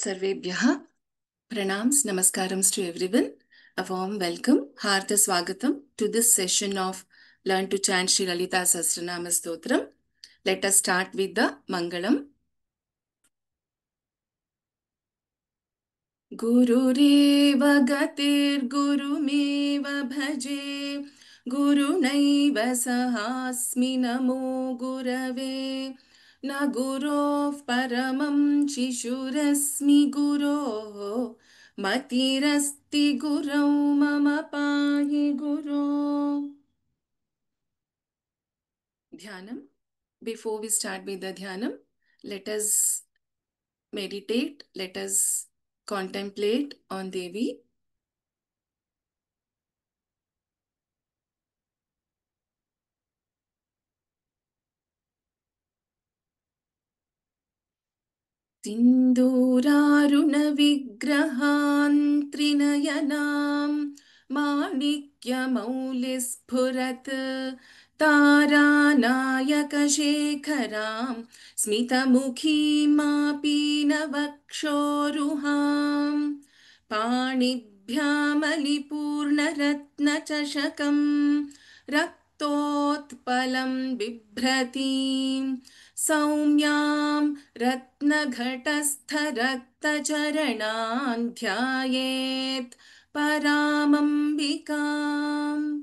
सर्वेभ्यः pranams namaskarams to everyone. A warm welcome, harda swagatam to this session of Learn to Chant Sri Lalita Sahasranama Stotram. Let us start with the Mangalam. Gurureva gatir gurumeva bhaje gurunaiva sahasmi namo gurave na gurof paramam shishurasmi guroh matirasti gurau mama pahi guru. Dhyanam. Before we start with the dhyanam, let us meditate, let us contemplate on Devi. सिन्दूरारुणविग्रहान् त्रिनयनां माणिक्यमौलिस्फुरत् तारानायकशेखरां स्मितमुखीमापीनवक्षोरुहां पाणिभ्यामलिपूर्णरत्नचषकं रक्तोत्पलं बिभ्रतीं सौम्यां रत्नघटस्थरक्तचरणान् ध्यायेत् परामम्बिकाम्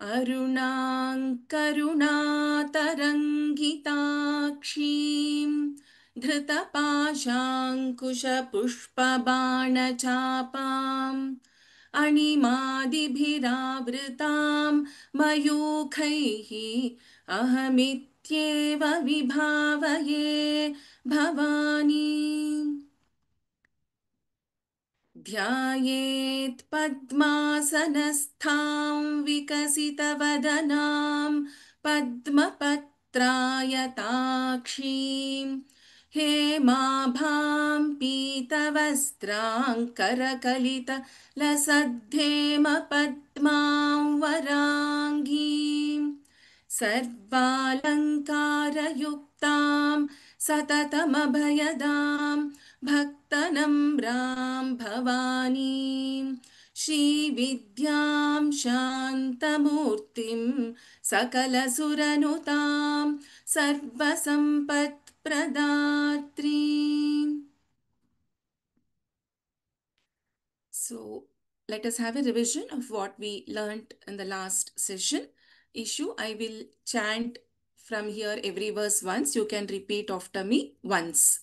अरुणां करुणातरङ्गिताक्षीं धृतपाशाङ्कुशपुष्पबाणचापाम् अणिमादिभिरावृतां मयूखैः अहमित्येव विभावये भवानी ध्यायेत् पद्मासनस्थां विकसितवदनां पद्मपत्रायताक्षीं हेमाभां पीतवस्त्रां करकलितलसद्धेमपद्मां वराङ्गीं सर्वालङ्कारयुक्तां सततमभयदां भक्तनम्रां भवानीं श्रीविद्यां शान्तमूर्तिं सकलसुरनुतां सर्वसम्पत्प्रदात्रीम्. So let us have a revision of what we learnt in the last session. Issue, I will chant from here every verse once. You can repeat after me once.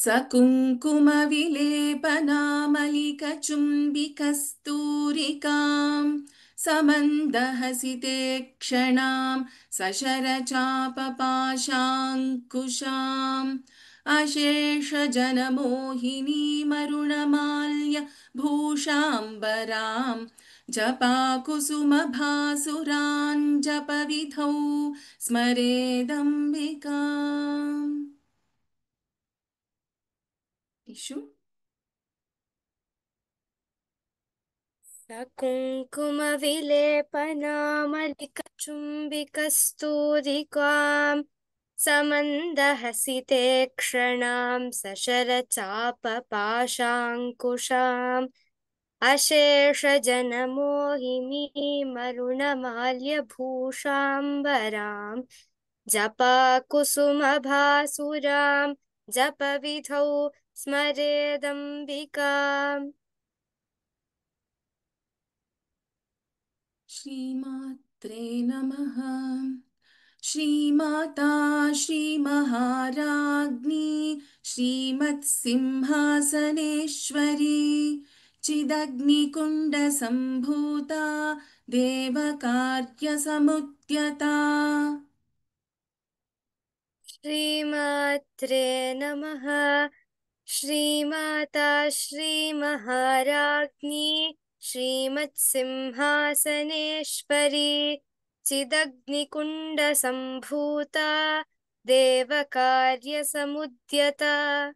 सकुङ्कुमविलेपनामलिकचुम्बिकस्तूरिकां समन्दहसिते क्षणां सशरचापपाशाङ्कुशाम् अशेषजनमोहिनीमरुणमाल्य भूषाम्बरां जपाकुसुमभासुरान् जपविधौ स्मरेदम्बिकाम्. Ishu. सकुङ्कुमविलेपनामलिकचुम्बिकस्तूरिकां समन्दहसिते क्षणां सशरचापपाशाङ्कुशाम् अशेषजनमोहिनीमरुणमाल्यभूषाम्बरां जपाकुसुमभासुरां जपविधौ स्मरेदम्बिकाम्. श्रीमात्रे नमः. श्रीमाता श्रीमहाराज्ञी श्रीमत्सिंहासनेश्वरी चिदग्निकुण्डसम्भूता देवकार्यसमुद्यता. श्रीमात्रे नमः. श्रीमाता श्रीमहाराज्ञी श्रीमत्सिंहासनेश्वरी चिदग्निकुण्डसम्भूता देवकार्यसमुद्यता.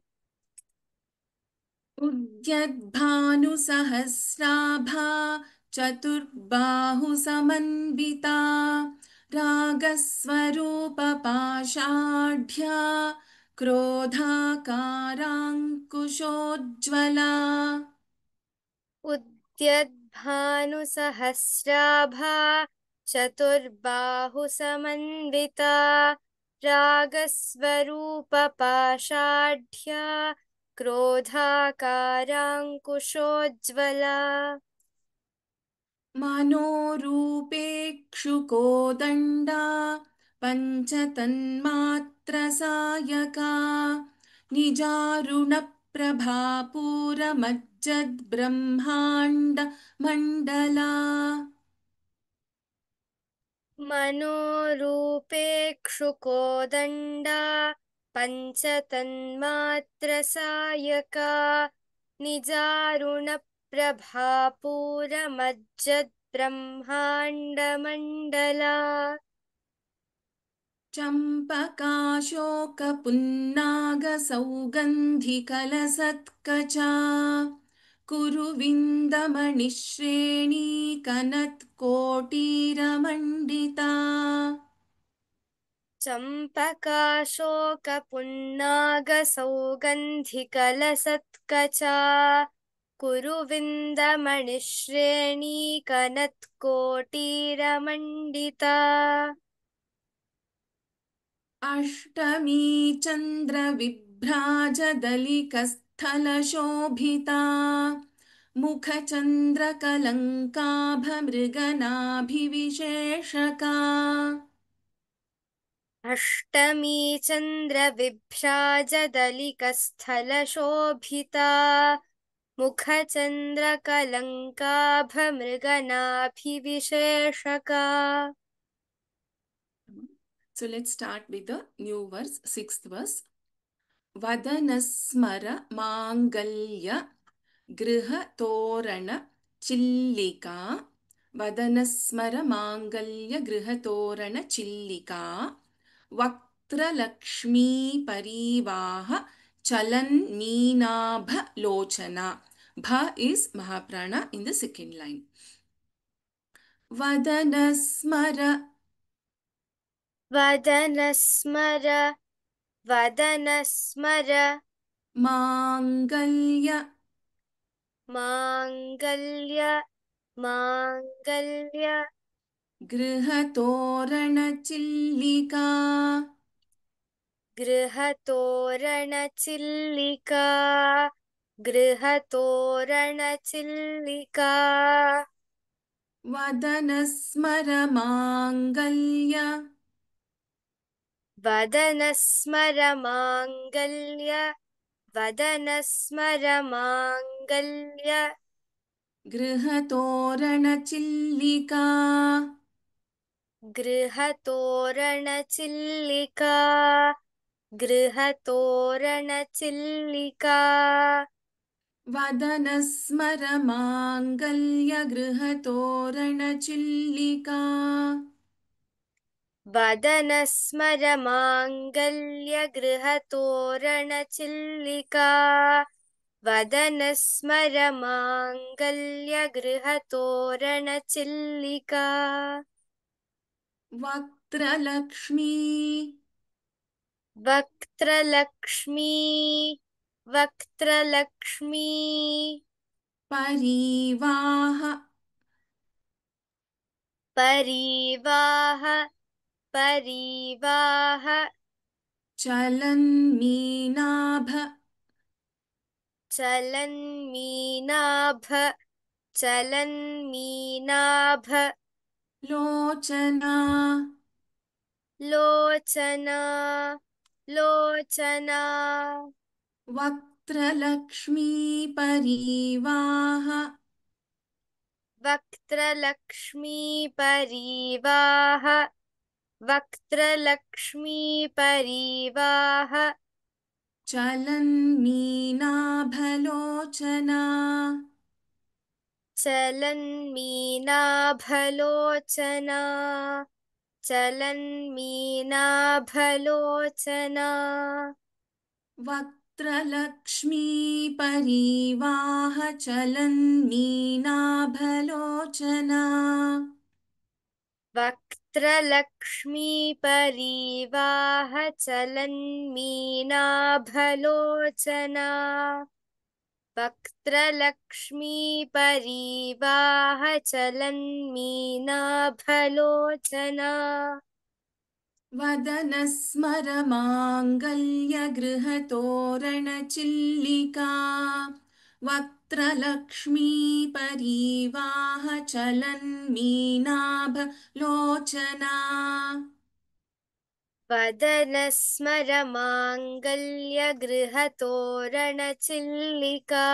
उद्यद्भानुसहस्राभा चतुर्बाहुसमन्विता रागस्वरूपपाषाढ्या क्रोधाकाराङ्कुशोज्ज्वला उद्यद्भानुसहस्राभा चतुर्बाहुसमन्विता रागस्वरूपपाषाढ्या क्रोधाकाराङ्कुशोज्ज्वला मनोरूपेक्षुकोदण्डा पञ्चतन्मात्रसायका निजारुणप्रभापूरमज्जद्ब्रह्माण्ड मण्डला मनोरूपेक्षुकोदण्डा पञ्चतन्मात्रसायका निजारुणप्रभापूरमज्जद्ब्रह्माण्डमण्डला चम्पकाशोकपुन्नागसौगन्धिकलसत्कचा कुरुविन्दमणिश्रेणीकनत्कोटीरमण्डिता चम्पकाशोकपुन्नागसौगन्धिकलसत्कचा कुरुविन्दमणिश्रेणीकनत्कोटीरमण्डिता अष्टमी चन्द्रविभ्राजदलिकस्थलशोभिता मुखचन्द्रकलङ्काभमृगनाभिविशेषका अष्टमी चन्द्रविभ्राजदलिकस्थलशोभिता मुखचन्द्रकलङ्काभमृगनाभिविशेषका So let's start with the new verse, sixth verse. वदनस्मर माङ्गल्य गृहतोरण Chilika वदनस्मर माङ्गल्य गृहतोरण Chilika वक्त्रलक्ष्मी परिवाह चलन्मीनाभ Lochana. Bha is Mahaprana in the second line. वदनस्मर वदनस्मर वदनस्मर माङ्गल्य माङ्गल्य माङ्गल्य गृहतोरणचिल्लिका गृहतोरणचिल्लिका गृहतोरणचिल्लिका वदनस्मर माङ्गल्य वदनस्मर माङ्गल्य वदनस्मर माङ्गल्य गृहतोरणचिल्लिका गृहतोरणचिल्लिका गृहतोरणचिल्लिका वदनस्मर माङ्गल्य गृहतोरणचिल्लिका वदनस्मर माङ्गल्य गृहतोरणचिल्लिका वदनस्मर माङ्गल्य गृहतोरणचिल्लिका वक्त्रलक्ष्मी वक्त्रलक्ष्मी वक्त्रलक्ष्मी परिवाह परिवाह परिवाह चलन्मीनाभ चलन्मीनाभ चलन्मीनाभ Lochana Lochana Lochana वक्त्रलक्ष्मी परिवाह वक्त्रलक्ष्मी परिवाह वक्त्रलक्ष्मी परिवाह चलन्मीनाभलोचना चलन्मीनाभलोचना चलन्मीनाभलोचना वक्त्रलक्ष्मी परिवाह चलन्मीनाभलोचना वक्त्रलक्ष्मीपरीवाहचलन्मीनाभलोचना वक्त्रलक्ष्मीपरीवाहचलन्मीनाभलोचना वदनस्मरमाङ्गल्यगृहतोरणचिल्लिका वक्त्रलक्ष्मीपरीवाहचलन्मीनाभलोचना वदनस्मरमाङ्गल्यगृहतोरणचिल्लिका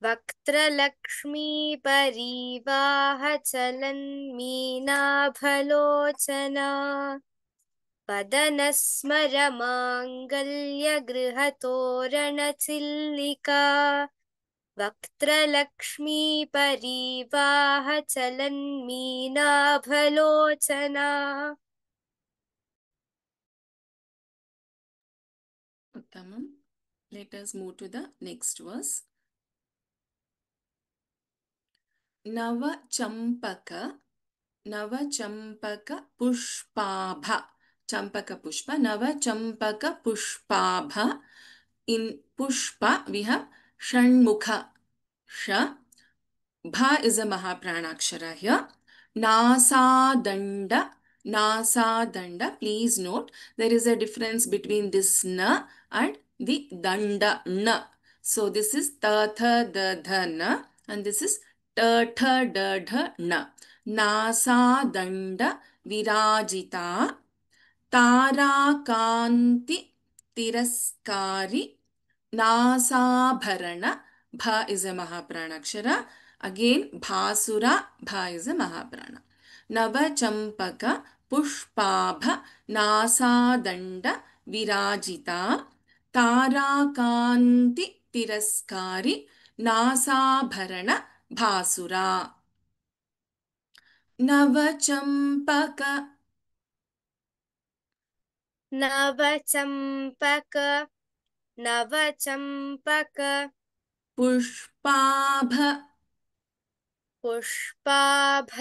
वक्त्रलक्ष्मीपरीवाहचलन्मीनाभलोचना वदनस्मरमाङ्गल्यगृहतोरणचिल्लिका वक्त्रलक्ष्मीपरीवाहचलन्मीनाभलोचना Uttamam. Let us move to the next verse. Navachampaka pushpabha. Champaka pushpa. Navachampaka pushpabha. In pushpa we have shanmukha. Sha. Bha is a Mahaprana here. Nasadanda. Nasadanda. Please note there is a difference between this na and the danda na. So this is ta tha da dha na and this is ta tha da dha na. Nasadanda virajita ताराकान्ति तिरस्कारी नासाभरण bha is a Mahaprana akshara. Again bhasura bha is a Mahaprana. Navachampaka pushpabha nasadanda virajita ताराकान्ति तिरस्कारी नासाभरण bhasura. नवचम्पक नवचम्पक नवचम्पक पुष्पाभ पुष्पाभ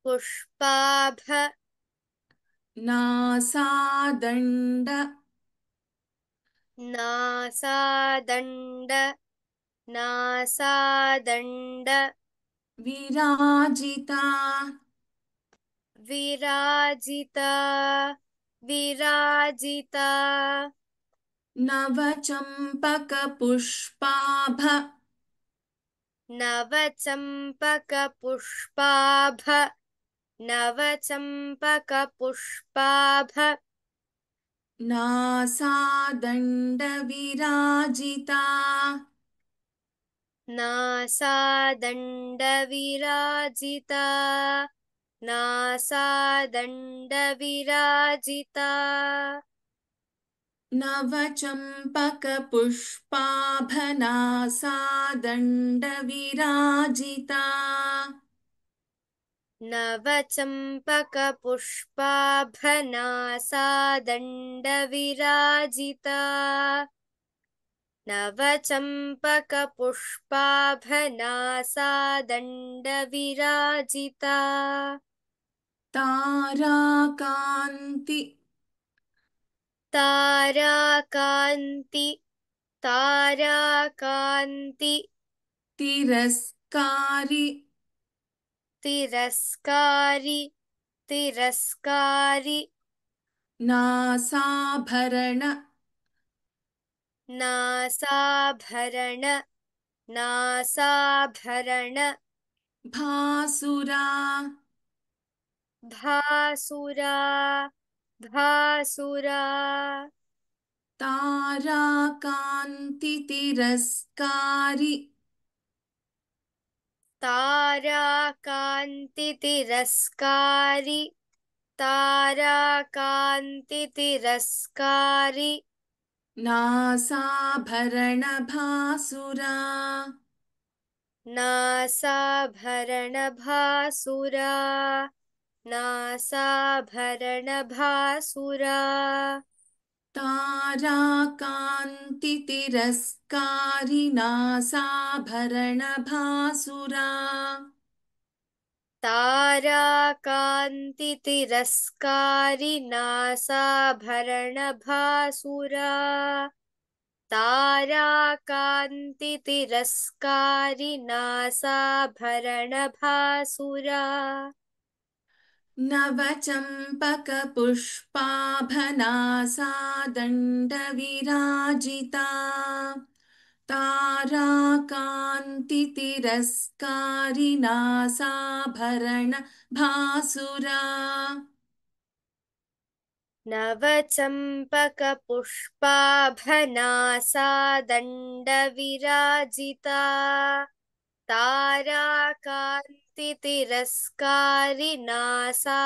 पुष्पाभ नासादण्ड नासादण्ड नासादण्ड विराजिता विराजिता विराजिता नवचम्पकपुष्पाभ नवचम्पकपुष्पाभ नवचम्पकपुष्पाभ नासादण्डविराजिता नासादण्डविराजिता नासादण्डविराजिता नवचम्पकपुष्पाभ नासादण्डविराजिता नवचम्पकपुष्पाभ नासादण्डविराजिता नवचम्पकपुष्पाभ नासादण्डविराजिता ताराकान्ति ताराकान्ति ताराकान्ति तिरस्कारी तिरस्कारी तिरस्कारी नासाभरण नासाभरण नासाभरण भासुरा भासुरा भासुरा ताराकान्ति तिरस्कारी ताराकान्ति तिरस्कारी ताराकान्ति तिरस्कारी नासाभरण भासुरा नासाभरण भासुरा नासाभरण भासुरा ताराकान्ति तिरस्कारी नासाभरण भासुरा ताराकान्तितिरस्कारि नासाभरणभासुरा ताराकान्तितिरस्कारि नासाभरणभासुरा नवचम्पकपुष्पाभनासा दण्डविराजिता ताराकान्तितिरस्कारिणासाभरण भासुरा नवचम्पकपुष्पाभनासा दण्डविराजिता ताराकान्तितिरस्कारि नासाभरणभासुरा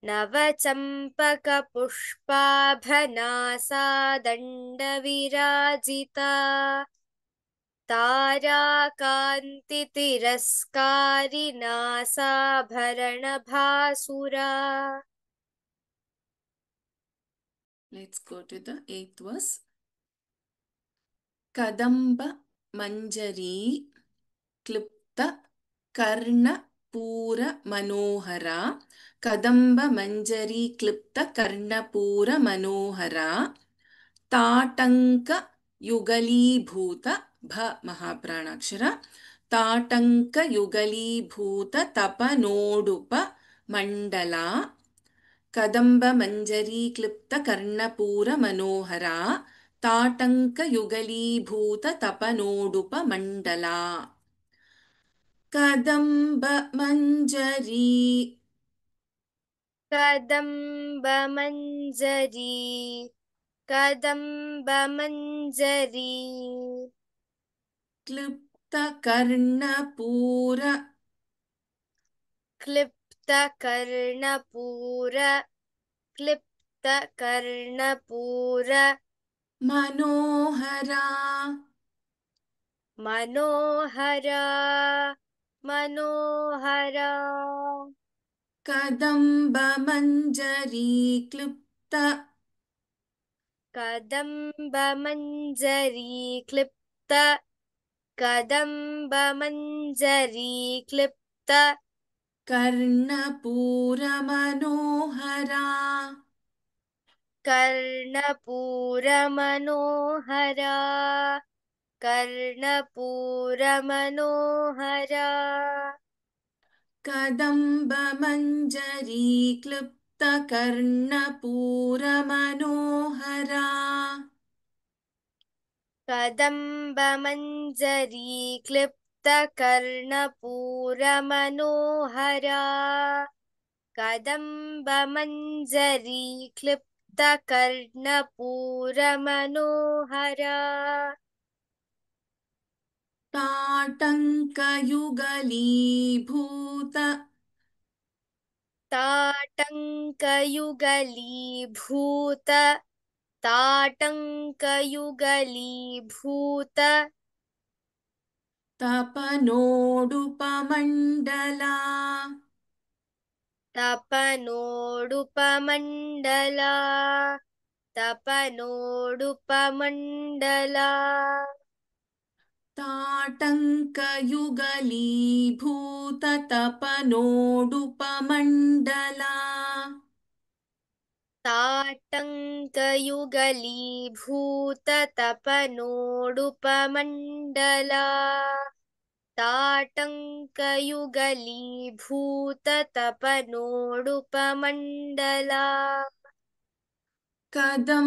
नवचम्पकपुष्पाभनासा दण्डविराजिता ताराकान्तितिरस्कारि नासाभरणभासुरा Let's go to the eighth verse. Kadamba Manjari Klipta Karna Pura Manohara Kadamba Manjari Klipta Karna Pura Manohara Tatanka Yugalibhuta Bha Mahapranakshara Tatanka Yugalibhuta Tapanodupa Mandala कदम्ब मंजरी क्लिप्त कर्णपूर मनोहरा ताटंक युगलीभूत तपनोडुप मंडला कदम्ब मंजरी कदम्बमञ्जरी कदम्बमञ्जरी क्लिप्त कर्णपूर क्लिप्तकर्णपूर क्लिप्तकर्णपूर मनोहरा मनोहरा मनोहरा कदम्ब मंजरी क्लिप्त कदम्बमञ्जरी क्लिप्त कदम्बमञ्जरी क्लिप्त कर्णपूर मनोहरा कर्णपूरमनोहरा कर्णपूरमनोहरा कदम्ब मंजरी क्लिप्त कर्णपूर मनोहरा कदम्बमञ्जरी क्लिप्तकर्णपूरमनोहरा कदम्बमञ्जरी क्लिप्तकर्णपूरमनोहरा ताटङ्कयुगलीभूत ताटङ्कयुगलीभूत ताटङ्कयुगलीभूत तपनोडुपमण्डला तपनोडुपमण्डला तपनोडुपमण्डला ताटङ्कयुगलीभूत तपनोडुपमण्डला ताटङ्कयुगलीभूत तपनोडुपमण्डला ताटङ्कयुगलीभूत तपनोडुपमण्डला कदम्बमञ्जरी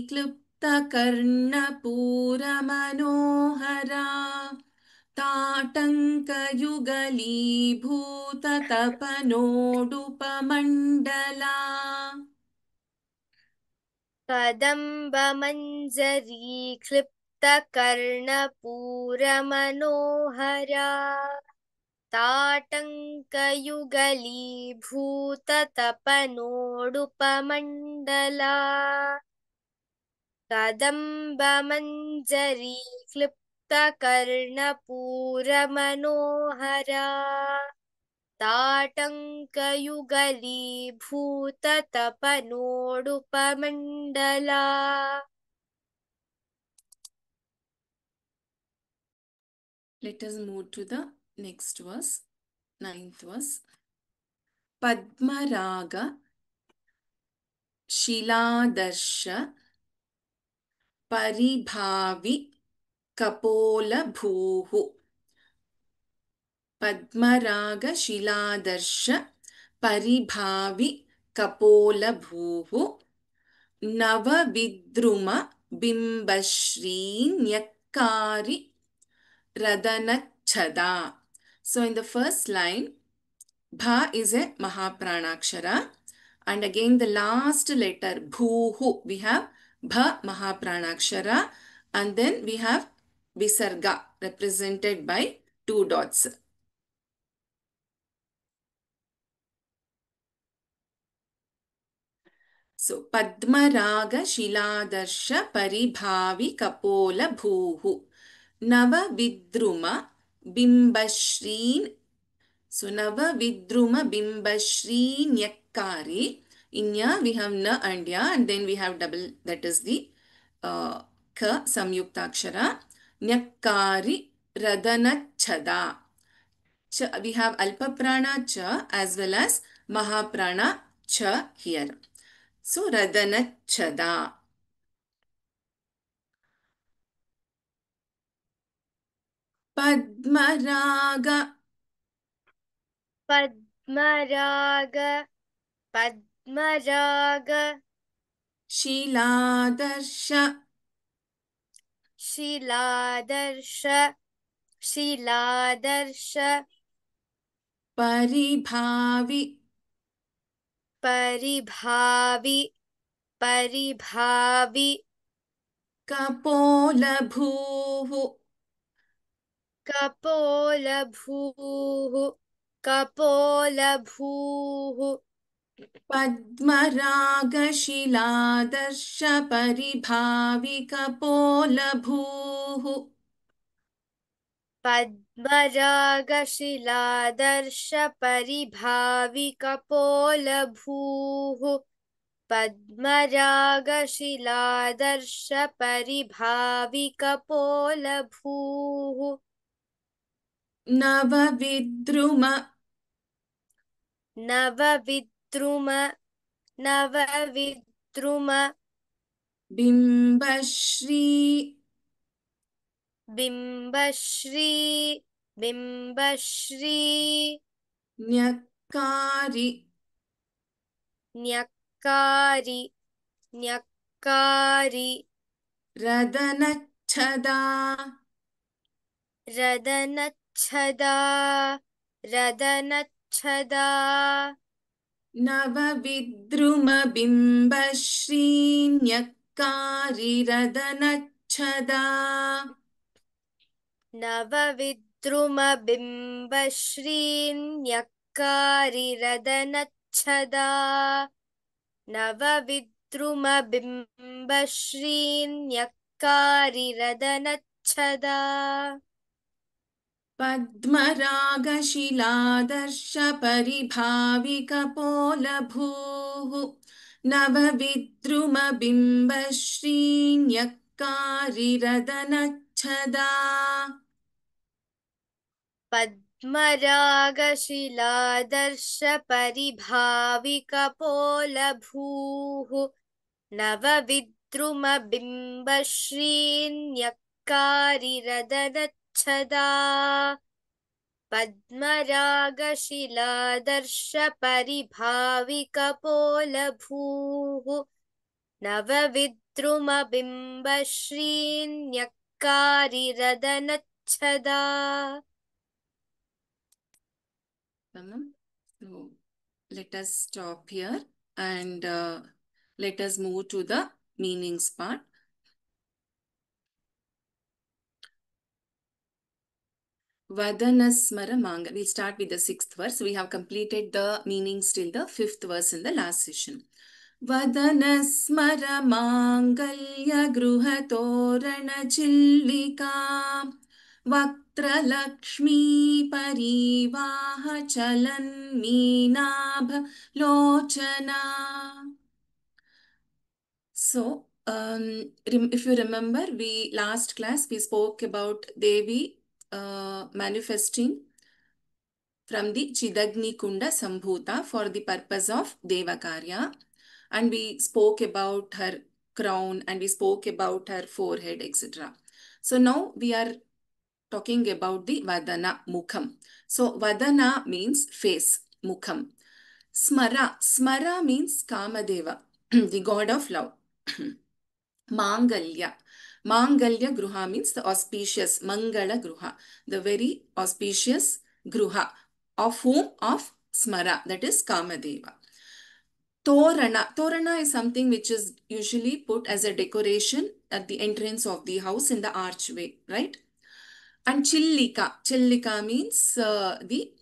क्लिप्तकर्णपूरमनोहरा ताटङ्कयुगलीभूततपनोडुपमण्डला कदम्बमञ्जरी क्लिप्तकर्णपूरमनोहरा ताटङ्कयुगलीभूत तपनोडुपमण्डला कदम्बमञ्जरी क्लिप्तकर्णपूरमनोहरा ताटङ्कयुगलीभूत तपनोडुपमण्डला Let us move to the next verse, ninth verse. Padmaraga Shiladarsh Paribhavi Kapolabhuhu. Padmaraga Shiladarsh Paribhavi Kapolabhuhu. Navavidruma Bimbashri Nyakari Radanachada. So in the first line, Bha is a Mahapranakshara. And again the last letter, Bhuhu, we have Bha Mahapranakshara. And then we have Visarga represented by two dots. So, Padmaraga Shiladarsha Paribhavi Kapola Bhuhu. Nava Vidruma Bimbashreen. So, Nava Vidruma Bimbashreen Yakkari. In Ya, we have Na and Ya, and then we have double, that is the Ka Samyuktakshara. Nyakkari Radanachada. We have Alpaprana Cha as well as Mahaprana Cha here. So, Radanachada. Padmaraga Padmaraga, Padmaraga, Shiladarsha Shiladarsha, Shiladarsha, Paribhavi Paribhavi, Paribhavi, Kapolabhuhu. Kapolabhuhu, Kapolabhuhu, Padmaraga Shiladarsha Paribhavi Kapolabhuhu. Padmaraga Paribhavi Kapolabhuhu, Padmaraga Paribhavi Kapolabhuhu, Navavidruma Navavidruma, Navavidruma, Bimbashri Bimbashri, Bimbashri, Nyakari Nyakari, Nyakari, Radanachada. Radanachada, Radanachada, Navavidruma Bimbashri Nyakari Radanachada. Navavidruma Bimbashri Nyakari Radanachada, Navavidruma Bimbashri Nyakari Radanachada, Padmaraga Shiladarsha Paribhavika Polabhuhu. Navavidruma Bimbashri Nyakari Radanachada. Padmaragashiladarshapariभाविकपोलभूः नवविद्रुमबिम्बश्रीन्यक्कारिरदनच्छदा पद्मरागशिलादर्शपरिभाविकपोलभूः नवविद्रुमबिम्बश्रीन्यक्कारिरदनच्छदा So let us stop here and let us move to the meanings part. Vadanasmara Manga. We'll start with the sixth verse. We have completed the meanings till the fifth verse in the last session. Vadanasmara Mangalya Gruhatorana Chillika Vaktralakshmi Parivaha Chalan Meenabha Lochana. So, if you remember, last class we spoke about Devi manifesting from the Chidagni Kunda Sambhuta for the purpose of Devakarya. And we spoke about her crown and we spoke about her forehead, etc. So now we are talking about the Vadana Mukham. So Vadana means face, Mukham. Smara means Kamadeva, the god of love. Mangalya. Mangalya Gruha means the auspicious, Mangala Gruha, the very auspicious Gruha, of whom? Of Smara, that is Kamadeva. Torana. Torana is something which is usually put as a decoration at the entrance of the house in the archway, right? And Chillika. Chillika means the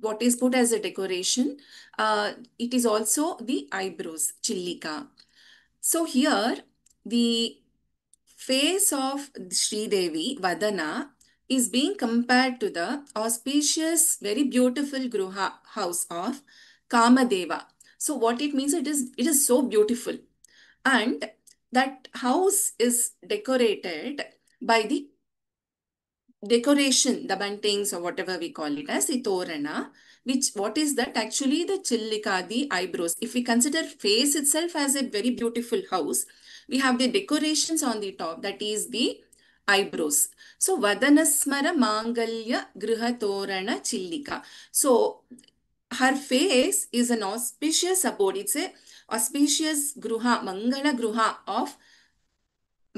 what is put as a decoration. It is also the eyebrows, Chillika. So here, the face of Sri Devi, Vadana, is being compared to the auspicious, very beautiful Gruha house of Kamadeva. So what it means, it is so beautiful. And that house is decorated by the decoration, the buntings or whatever we call it as the torana, which what is that? Actually the chillika, the eyebrows. If we consider face itself as a very beautiful house, we have the decorations on the top, that is the eyebrows. So Vadanasmara Mangalya Griha Torana Chillika. So her face is an auspicious abode. It's a auspicious Gruha, Mangala Gruha of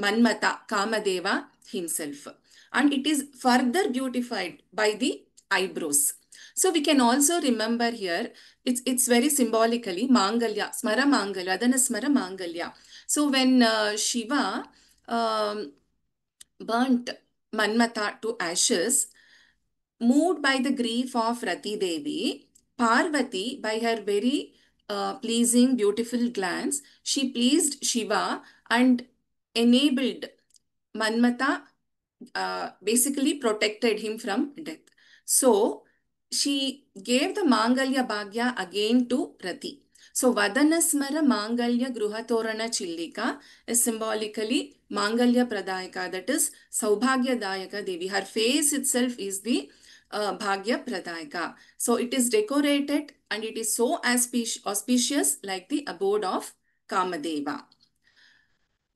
Manmata, Kamadeva himself. And it is further beautified by the eyebrows. So we can also remember here, it's very symbolically Mangalya, Smara Mangalya, Adana Smara Mangalya. So when Shiva burnt Manmata to ashes, moved by the grief of Rati Devi, Parvati, by her very pleasing, beautiful glance, she pleased Shiva and enabled Manmata, basically protected him from death. So she gave the Mangalya Bhagya again to Rati. So Vadanasmara Mangalya Gruhatorana Chillika is symbolically Mangalya Pradayaka, that is Saubhagya Dayaka Devi. Her face itself is the Bhagya Pradayaka. So it is decorated and it is so auspicious like the abode of Kamadeva.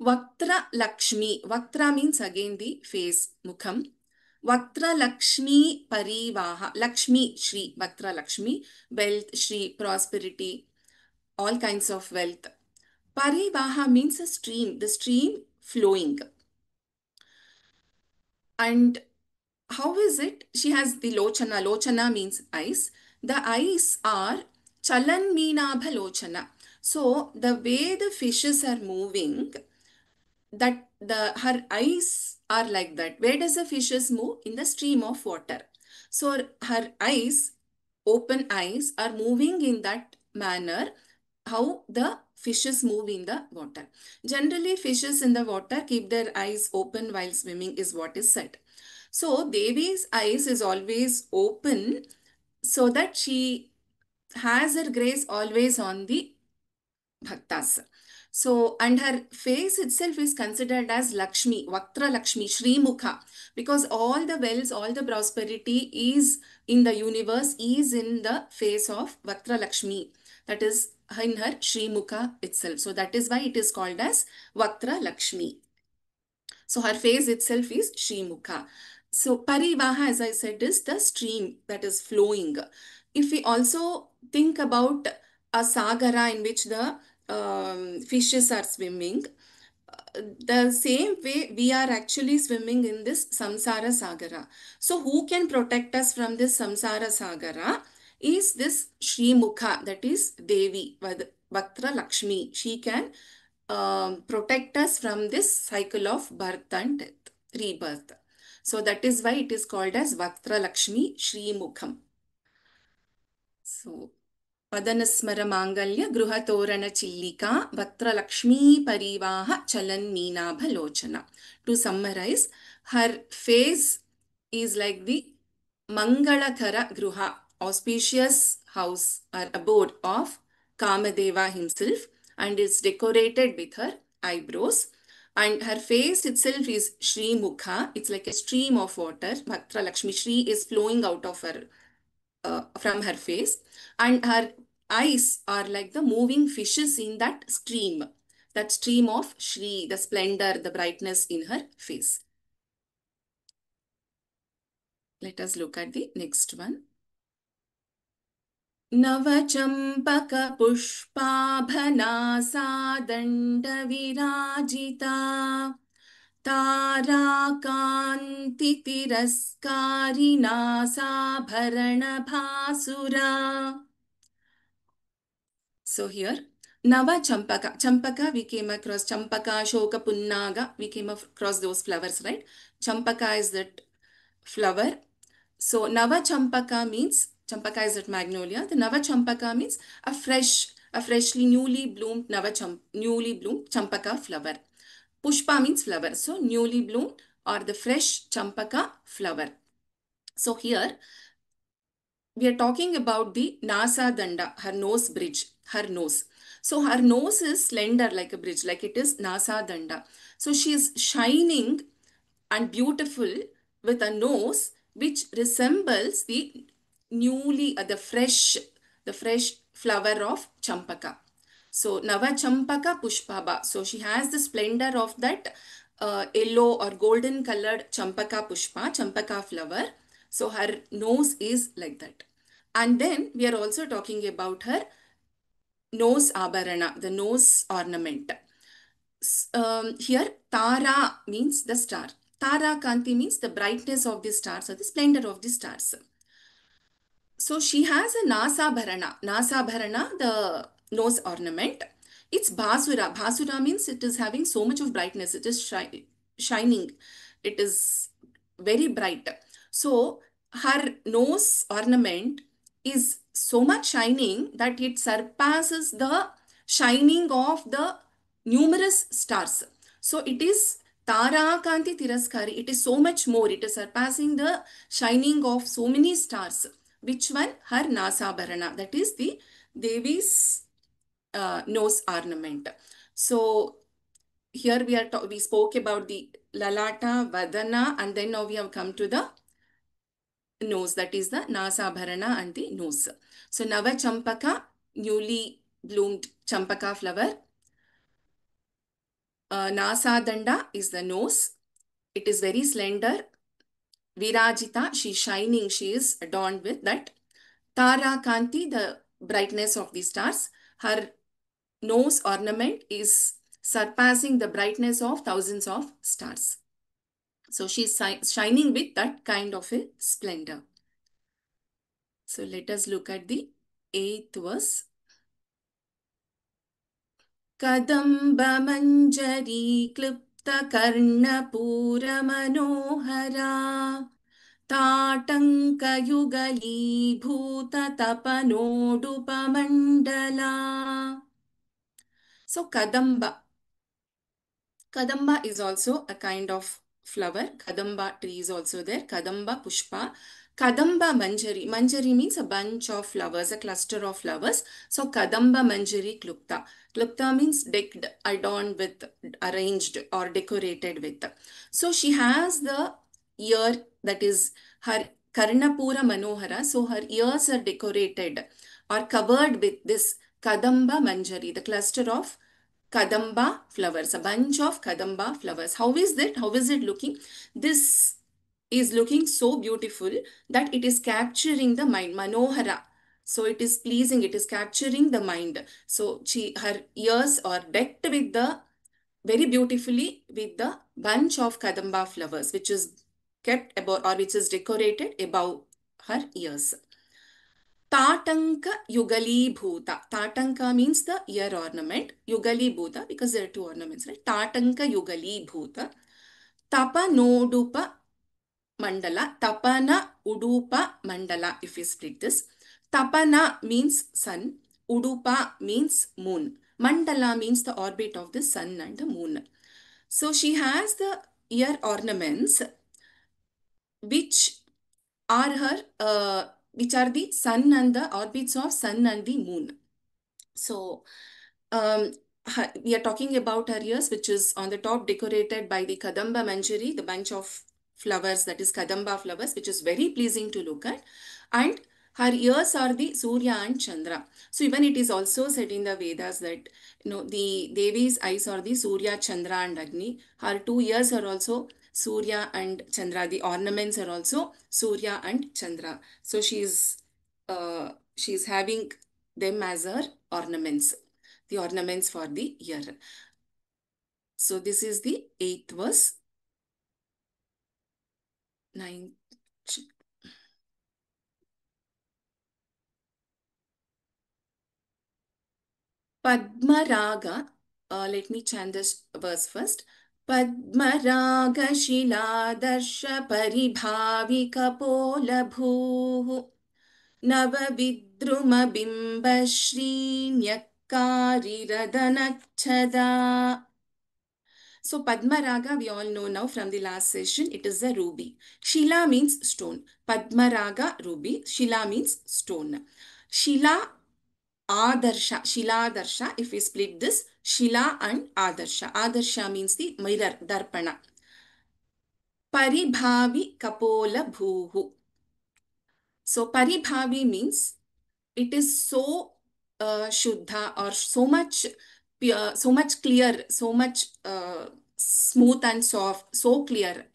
Vaktra Lakshmi. Vaktra means again the face, Mukham. Vaktra Lakshmi Parivaha. Lakshmi, Shri, Vaktra Lakshmi. Wealth, Shri, prosperity, all kinds of wealth. Parivaha means a stream, the stream flowing. And how is it? She has the Lochana. Lochana means eyes. The eyes are Chalan Meenabha Lochana. So the way the fishes are moving, that her eyes are like that. Where does the fishes move? In the stream of water. So her eyes, open eyes, are moving in that manner, how the fishes move in the water. Generally, fishes in the water keep their eyes open while swimming is what is said. So Devi's eyes is always open so that she has her grace always on the bhaktas. So, and her face itself is considered as Lakshmi, Vaktra Lakshmi, Shri Mukha, because all the wealth, all the prosperity is in the universe, is in the face of Vaktra Lakshmi, that is in her Shri Mukha itself. So, that is why it is called as Vaktra Lakshmi. So, her face itself is Shri Mukha. So, Parivaha, as I said, is the stream that is flowing. If we also think about a sagara in which the fishes are swimming, the same way we are actually swimming in this samsara sagara. So who can protect us from this samsara sagara is this Shri Mukha, that is Devi, Vaktra Lakshmi. She can protect us from this cycle of birth and death, rebirth. So that is why it is called as Vaktra Lakshmi Shri Mukham. So Padanasmara Mangalya Gruhatorana Chillika Vaktra Lakshmi Parivaha Chalan Meenabha Lochana. To summarize, her face is like the Mangalakara Gruha, auspicious house or abode of Kamadeva himself, and is decorated with her eyebrows. And her face itself is Shri Mukha. It's like a stream of water. Bhaktra Lakshmi Shri is flowing out of her from her face, and her eyes are like the moving fishes in that stream of Shri, the splendor, the brightness in her face. Let us look at the next one. नवचम्पक पुष्पाभनासा दण्डविराजिता ताराकान्तितिरस्कारिणासाभरणभासुरा. So here, Nava Champaka. Champaka, we came across Champaka, Shoka, Punnaga. We came across those flowers, right? Champaka is that flower. So Nava Champaka means, Champaka is that magnolia. The Nava Champaka means a freshly newly bloomed newly bloomed Champaka flower. Pushpa means flower. So newly bloomed or the fresh Champaka flower. So here we are talking about the Nasa Danda, her nose bridge, her nose. So her nose is slender like a bridge, like it is Nasa Danda. So she is shining and beautiful with a nose which resembles the the fresh flower of Champaka. So Nava Champaka Pushpaba. So she has the splendor of that yellow or golden colored Champaka Pushpa, Champaka flower. So her nose is like that. And then we are also talking about her nose abharana, the nose ornament. Here Tara means the star. Tara Kanti means the brightness of the stars or the splendor of the stars. So she has a Nasa Bharana. Nasa Bharana, the nose ornament. It's Bhasura. Bhasura means it is having so much of brightness. It is shining. It is very bright. So her nose ornament is so much shining that it surpasses the shining of the numerous stars. So it is Tara Kanti Tiraskari. It is so much more. It is surpassing the shining of so many stars. Which one? Her Nasabharana. That is the Devi's nose ornament. So here we spoke about the Lalata, Vadana, and then now we have come to the nose. That is the Nasabharana and the nose. So Nava Champaka, newly bloomed Champaka flower. Nasa Danda is the nose. It is very slender. Virajita, she is shining. She is adorned with that. Tara Kanti, the brightness of the stars. Her nose ornament is surpassing the brightness of thousands of stars. So she is shining with that kind of a splendor. So let us look at the 8th verse. Kadamba Manjari Klipta Karna Pura Manohara Tatankaयुगलीभूततपनोडुपमण्डला. So Kadamba. Kadamba is also a kind of flower. Kadamba tree is also there. Kadamba Pushpa. Kadamba Manjari. Manjari means a bunch of flowers, a cluster of flowers. So Kadamba Manjari Klupta. Klupta means decked, adorned with, arranged or decorated with. So she has the ear, that is her Karnapura Manohara. So her ears are decorated or covered with this Kadamba Manjari, the cluster of Kadamba flowers, a bunch of Kadamba flowers. How is that? How is it looking? This is looking so beautiful that it is capturing the mind. Manohara. So it is pleasing, it is capturing the mind. So her ears are decked with the, very beautifully with the bunch of Kadamba flowers, which is kept above or which is decorated above her ears. Tatanka Yugali Bhuta. Tatanka means the ear ornament. Yugali Bhuta, because there are two ornaments, right? Tatanka Yugali Bhuta. Tapa Nodupa Mandala. Tapana Udupa Mandala, if we split this. Tapana means sun. Udupa means moon. Mandala means the orbit of the sun and the moon. So she has the ear ornaments which are which are the sun and the orbits of sun and the moon. So we are talking about her ears, which is on the top decorated by the Kadamba Manjari, the bunch of flowers, that is Kadamba flowers, which is very pleasing to look at. And her ears are the Surya and Chandra. So even it is also said in the Vedas that the Devi's eyes are the Surya, Chandra, and Agni. Her two ears are also Surya and Chandra. The ornaments are also Surya and Chandra. So she's having them as her ornaments, the ornaments for the year. So this is the eighth verse. Ninth. Padmaraga. Let me chant this verse first. Padmaraga Shiladarsh Paribhavi Kapola Bhuhu Navavidruma Bimba Shreenyakari Radanachada. So Padmaraga, we all know now from the last session, it is a ruby. Shila means stone. Padmaraga, ruby. Shila means stone. Shila, Adarsha. Shila, Adarsha. If we split this, Shila and Adarsha. Adarsha means the mirror, Darpana. Paribhavi Kapola Bhuhu. So Paribhavi means it is so Shuddha, or so much pure, so much clear, so much smooth and soft, so clear.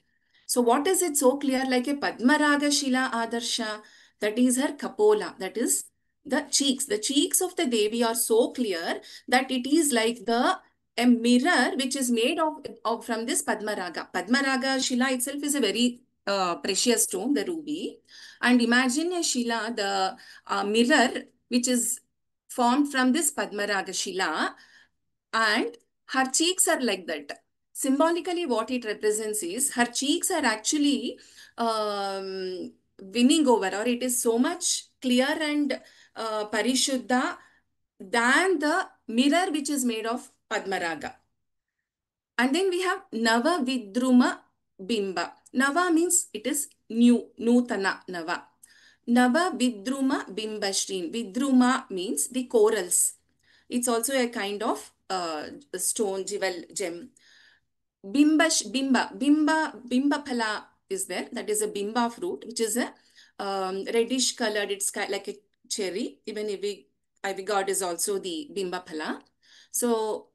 So what is it so clear? Like a Padmaraga Shila Adarsha, that is her Kapola, that is the cheeks. The cheeks of the Devi are so clear that it is like a mirror which is made of from this Padmaraga. Padmaraga Shila itself is a very precious stone, the ruby. And imagine a Shila, the mirror which is formed from this Padmaraga Shila, and her cheeks are like that. Symbolically, what it represents is her cheeks are actually winning over, or it is so much clear and parishuddha than the mirror which is made of Padmaraga. And then we have Nava Vidruma Bimba. Nava means it is new, Nutana Nava. Nava Vidruma Bimbashrin. Vidruma means the corals. It's also a kind of stone, jewel, gem. Bimba phala is there. That is a bimba fruit, which is a reddish colored. It's like a cherry. Even ivy god is also the bimba phala. So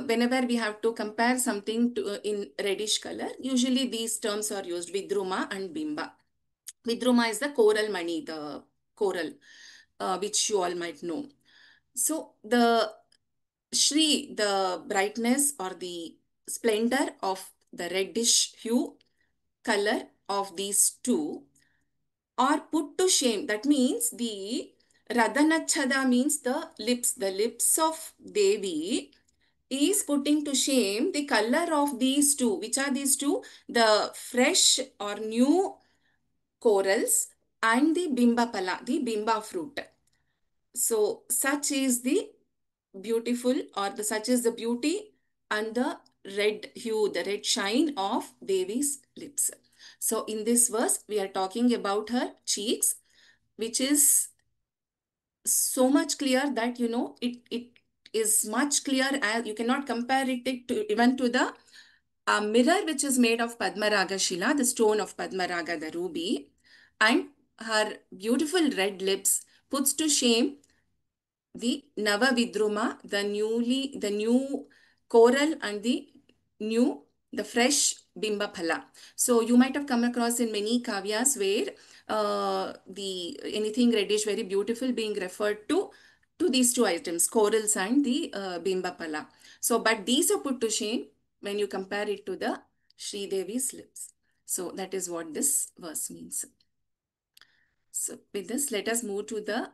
whenever we have to compare something in reddish color, usually these terms are used, Vidruma and Bimba. Vidruma is the coral mani, the coral, which you all might know. So the Shri, the brightness or the splendor of the reddish hue color of these two are put to shame. That means the Radhanachada means the lips of Devi is putting to shame the color of these two. Which are these two? The fresh or new corals and the bimba pala, the bimba fruit. So such is the beautiful, or such is the beauty and the red hue, the red shine of Devi's lips. So in this verse, we are talking about her cheeks, which is so much clear that it is much clear, as you cannot compare it to even to the mirror which is made of Padmaraga Shila, the stone of Padmaraga, the ruby, and her beautiful red lips puts to shame the Navavidruma, the new coral, and the fresh Bimba Phala. So you might have come across in many kavyas where the anything reddish, very beautiful, being referred to these two items, corals and the Bimba Phala. So, but these are put to shame when you compare it to the Sri Devi's lips. So that is what this verse means. So with this, let us move to the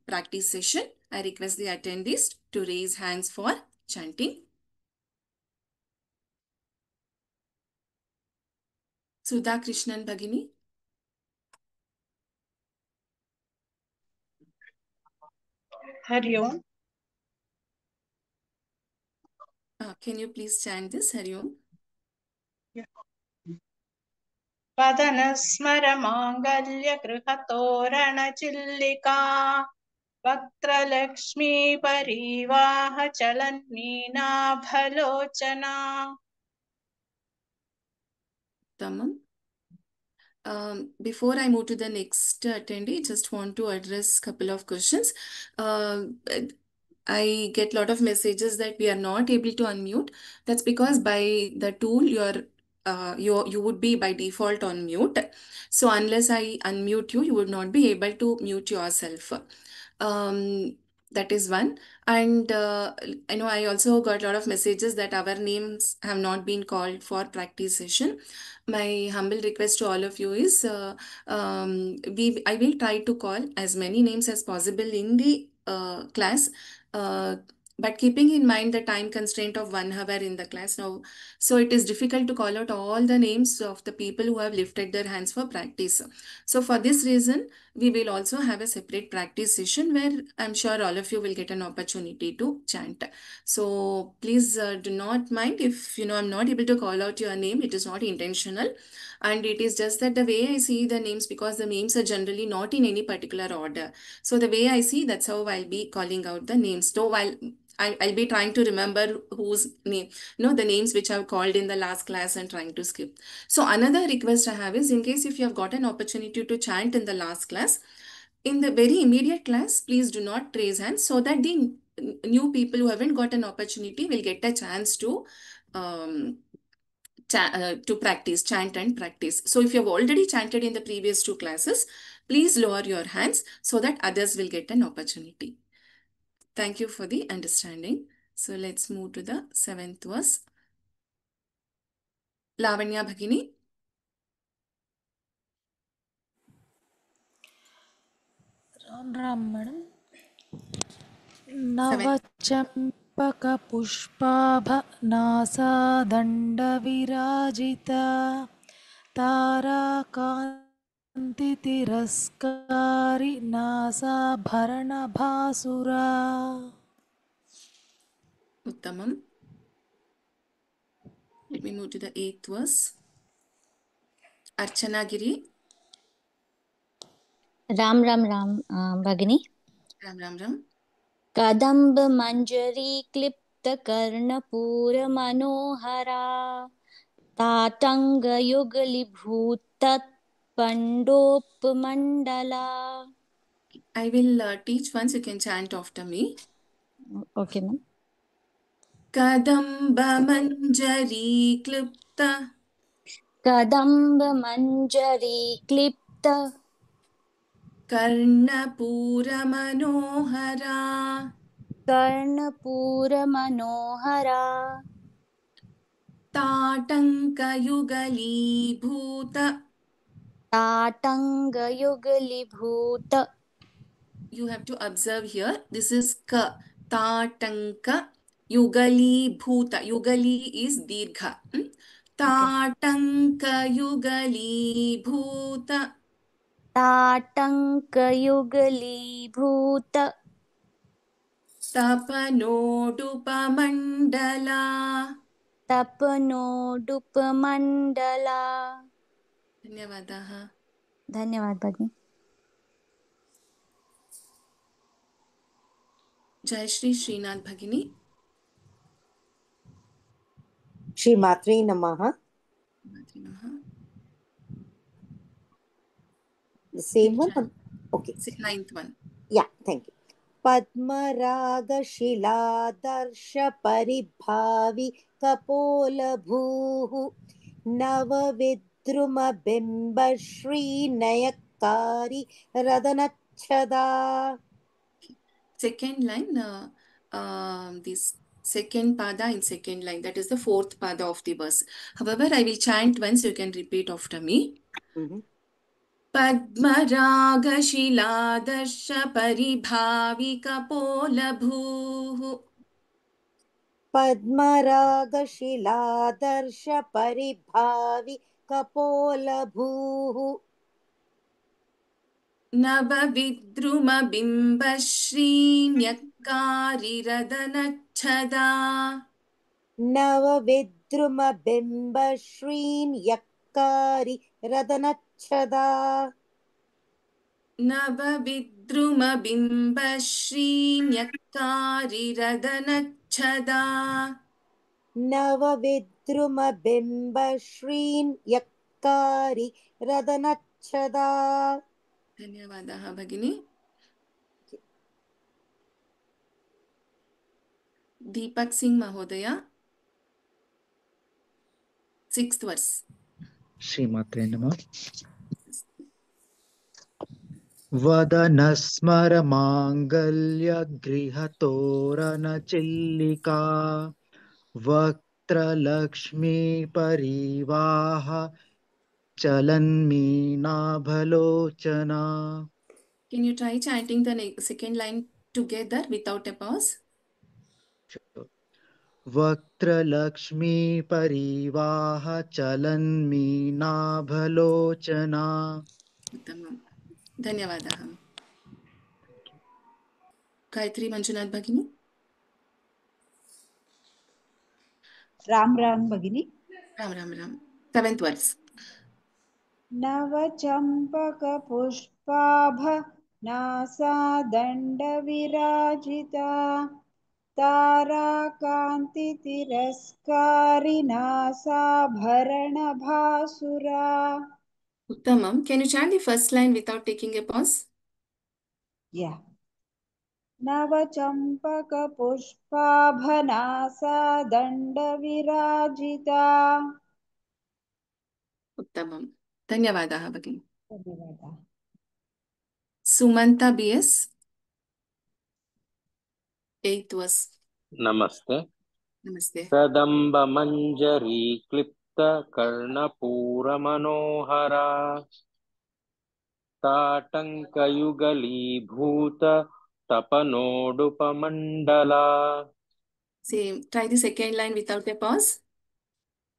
practice session. I request the attendees to raise hands for chanting. Sudha Krishnan Bhagini. Hari Om. Can you please chant this, Hari Om? Padana smara mangalya griha torana chillika वक्त्रलक्ष्मी परिवाह चलन्मीनाभलोचना Tamam. Before I move to the next attendee, just want to address couple of questions. Uh, I get lot of messages that we are not able to unmute. That's because by the tool you would be by default on mute. So unless I unmute you, you would not be able to mute yourself. Um, that is one. And I know I also got a lot of messages that our names have not been called for practice session. My humble request to all of you is I will try to call as many names as possible in the class. Uh, but keeping in mind the time constraint of 1 hour in the class now, so it is difficult to call out all the names of the people who have lifted their hands for practice. So for this reason, we will also have a separate practice session where I'm sure all of you will get an opportunity to chant. So please do not mind if I'm not able to call out your name. It is not intentional, and it is just that the way I see the names, because the names are generally not in any particular order. So the way I see, that's how I'll be calling out the names. So while I'll be trying to remember whose name, the names which I've called in the last class and trying to skip. So another request I have is, in case if you have got an opportunity to chant in the last class, in the very immediate class, please do not raise hands so that the new people who haven't got an opportunity will get a chance to um, to practice, chant and practice. So if you have already chanted in the previous 2 classes, please lower your hands so that others will get an opportunity. Thank you for the understanding. So let's move to the 7th verse. Lavanya Bhagini. Ram madam 7th. नवचम्पकपुष्पाभनासादण्डविराजिता ताराकान्तितिरस्कारि नासाभरणभासुरा Uttamam. Let me move to the 8th verse. Archana Giri. Ram Ram भगिनी Ram Ram Ram. कदम्ब मंजरी क्लिप्त कर्णपूर मनोहरा ताटंग युगलीभूत पंडोपमंडला. I will teach once, you can chant after me. Okay ma'am. Kadamba Manjari Klipta कदम्ब मंजरी क्लिप्त Karnapura Manohara कर्णपूर मनोहरा Tatanka Yugalibhuta. ताटंग युगलीभूत. You have to observe here. This is Ka. Tatanka Yugalibhuta. Yugali is Dirgha. Tatanka Yugalibhuta. ताटंक युगलीभूत Tapanodupamandala. तपनोडुपमण्डला. धन्यवादाः. धन्यवाद भगिनी. जयश्री श्रीनाथ भगिनी. श्री मात्रे नमः. The same one? Okay. 9th one. Yeah, thank you. पद्मरागशिलादर्श परिभावि कपोलभूः नवविद्रुमबिम्बश्रीनयकारी रदनच्छदा. Second line, this second pada in second line, that is the 4th pada of the verse. However, I will chant once, you can repeat after me. पद्मरागशिलादर्श परिभावि कपोलभूः. पद्मरागशिलादर्श परिभावि कपोलभूः नवविद्रुमबिम्बश्रीन्यक्कारिरदनच्छदा. नवविद्रुमबिम्बश्रीन्यक्कारी रदनच्छदा. नवविद्रुमबिम्बश्रीन्यक्कारिरदनच्छदा नवविद्रुमबिम्बश्रीन् यक्कारि रदनच्छदा धन्यवादः भगिनी। दीपक सिंह महोदय, 6th verse. श्रीमात्रे नमः। वदनस्मरमाङ्गल्यगृहतोरणचिल्लिका वक्त्रलक्ष्मीपरिवाह चलन्मीनाभलोचना। Can you try chanting the second line together without a pause? वक्त्रलक्ष्मीपरिवाह चलन्मीनाभलोचना। उत्तमम्, धन्यवादः। गायत्री मंजुनाथ भगिनी। राम राम भगिनी। Ram Ram Ram. 7th verse. नवचम्पकपुष्पाभ नासादण्डविराजिता ताराकान्तितिरस्कारिणासाभरणभासुरा। Uttamam. Can you chant the first line without taking a pause? Yeah. नवचम्पकपुष्पाभ नासादण्डविराजिता। उत्तमम्, धन्यवादः भगिनी। धन्यवादः। Sumanta BS, 8th verse. नमस्ते। नमस्ते। कदम्बमञ्जरी क्लिप्तकर्णपूरमनोहरा ताटङ्कयुगलीभूत तपनोडुपमण्डला। Same. Try the second line without a pause.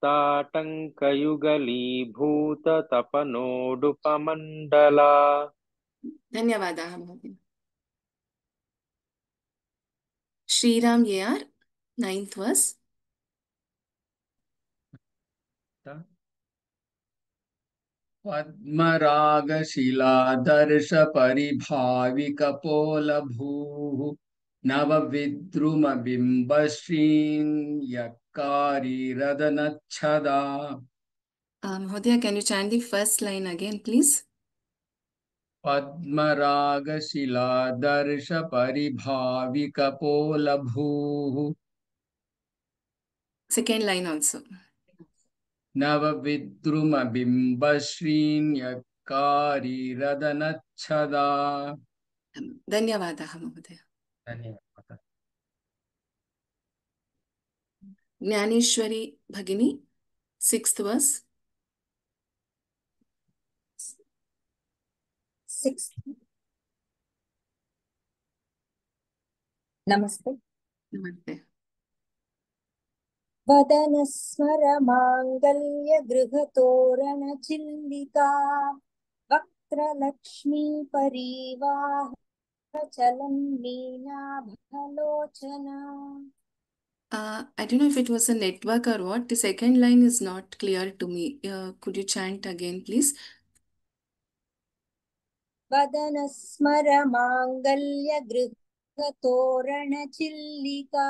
ताटङ्कयुगलीभूत तपनोडुपमण्डला। धन्यवादः महोदय। Shriram AR, 9th verse. पद्मरागशिलादर्शपरिभाविकपोलभूः नवविद्रुमबिम्बश्रीन्यक्कारिरदनच्छदा। Mahodaya, can you chant the first line again, please? पद्मरागशिलादर्शपरिभाविकपोलभूः Second line also. नवविद्रुमबिम्बश्रीन्यक्कारिरदनच्छदा। धन्यवादः महोदय। धन्यवादः। ज्ञानेश्वरी भगिनी, 6th verse. 6. नमस्ते। नमस्ते। वदनस्मरमाङ्गल्यगृहतोरणचिल्लिका वक्त्रलक्ष्मीपरिवाह चलन्मीनाभलोचना। I don't know if it was a network or what. The second line is not clear to me. Could you chant again, please? वदनस्मरमाङ्गल्यगृहतोरणचिल्लिका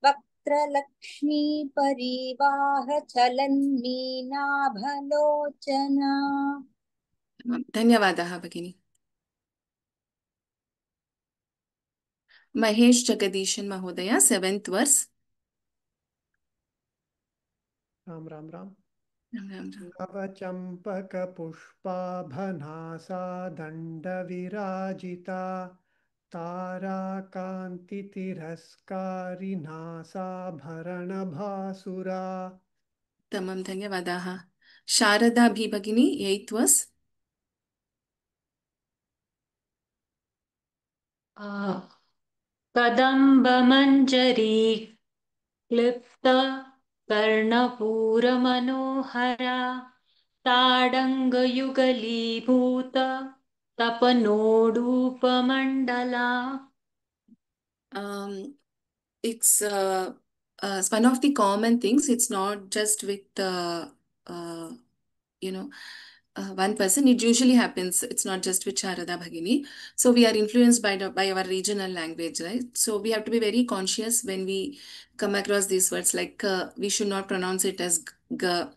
वक्त्रलक्ष्मीपरिवाह चलन्मीनाभलोचना। धन्यवादः भगिनी। महेश जगदीशन महोदय, 7th verse. Ram Ram Ram. Ram Ram Ram. नवचम्पकपुष्पाभनासा दण्डविराजिता ताराकान्तितिरस्कारिणासाभरणभासुरा। उत्तमं, धन्यवादाः। शारदा भी भगिनी, 8th verse. कदम्बमञ्जरी क्लिप्तकर्णपूरमनोहरा ताडङ्गयुगलीभूत तपनोडूपमण्डला। It's one of the common things. It's not just with one person. It usually happens. It's not just with Sharada Bhagini. So we are influenced by our regional language, right? So we have to be very conscious when we come across these words. Like we should not pronounce it as ga,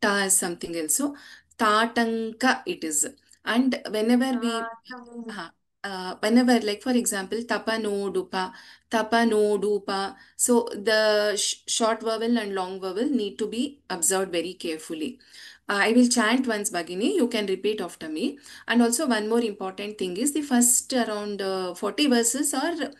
ta as something else. So tatanka it is. And whenever, like for example, tapa no dupa, tapa no dupa. So the short vowel and long vowel need to be observed very carefully. I will chant once, Bhagini. You can repeat after me. And also, one more important thing is the first around 40 verses are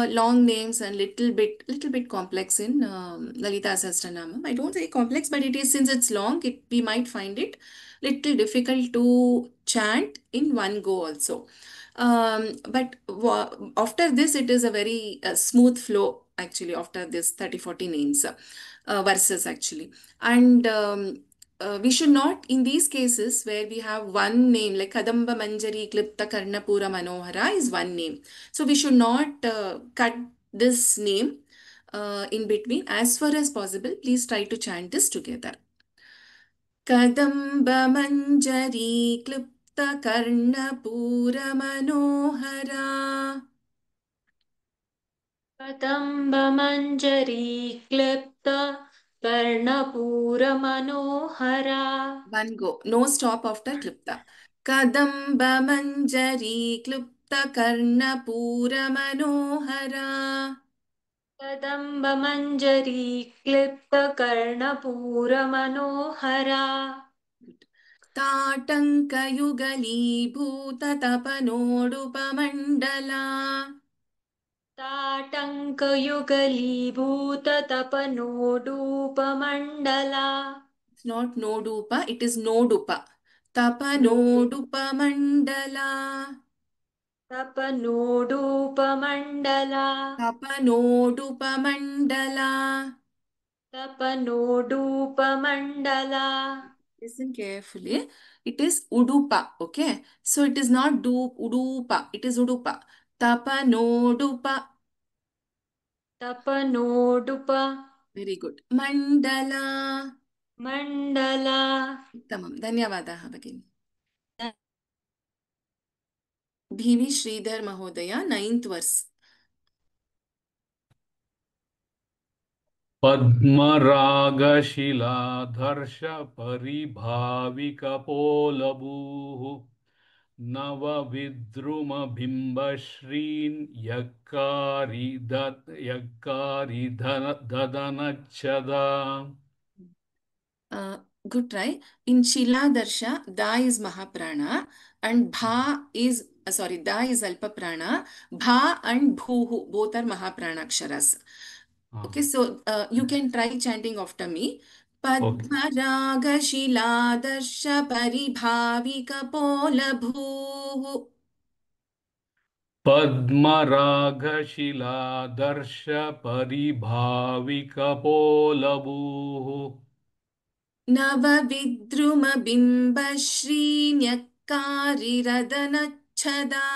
long names and little bit complex in Lalita Sahasranamam. I don't say complex, but it is since it's long, we might find it little difficult to chant in one go also. But after this, it is a very smooth flow actually. After this 30-40 names, verses actually, and we should not, in these cases where we have one name, like Kadamba Manjari Klipta Karnapura Manohara is one name. So we should not cut this name in between. As far as possible, please try to chant this together. Kadamba Manjari Klipta Karnapura Manohara. कदम्बमञ्जरी क्लिप्त कर्णपूरमनोहरा One go. No stop after Klipta. Kadamba Manjari Klipta Karnapura Manohara. कदम्बमञ्जरी क्लिप्त कर्णपूरमनोहरा ताटङ्कयुगलीभूततपनोडुपमण्डला. ताटङ्कयुगलीभूततपनोडूपमण्डला It's not nodupa, it is nodupa. नोडु Tapanodupamandala. तपनोडूपमण्डला Tapanodupamandala. तपनोडूपमण्डला Listen carefully. It is udupa, okay? So it is not udupa, it is udupa. Tapanodupa. तपनोडुप Very good. Mandala. Mandla उत्तमं. धन्यवादाः भगिनि. भीवी श्रीधर महोदय, 9th verse. पद्मरागशिलाधर्ष परिभाविकपोलभूः नवविद्रुमबिम्बश्रीन् यक्कारिदनच्छदा. Good try. In Shila Darsha, Da is Mahaprana and Bha is, sorry, Da is Alpa Prana. Bha and Bhuhu, both are Mahaprana Aksharas. Okay, so you can try chanting after me. Padmaraga Shila Darsha Paribhavika Pola Bhuhu. पद्मरागशिलादर्श परिभाविकपोलभूः नवविद्रुमबिम्बश्रीन्यक्कारिरदनच्छदा.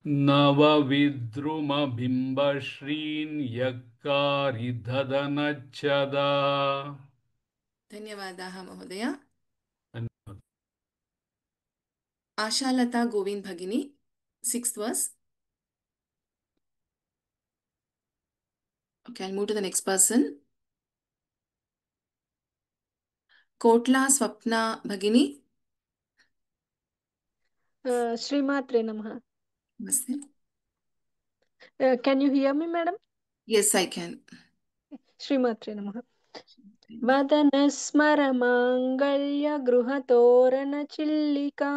नवविद्रुमबिम्बश्रीन् यक्कारिदनच्छदा. धन्यवादाः महोदय. Ashalata Govind Bhagini, 6th verse. Okay, I'll move to the next person. Kotla Swapna Bhagini. Srimatre Namaha. Namaste. Can you hear me, madam? Yes, I can. Srimatre Namaha. वदनस्मरमाङ्गल्य गृहतोरणचिल्लिका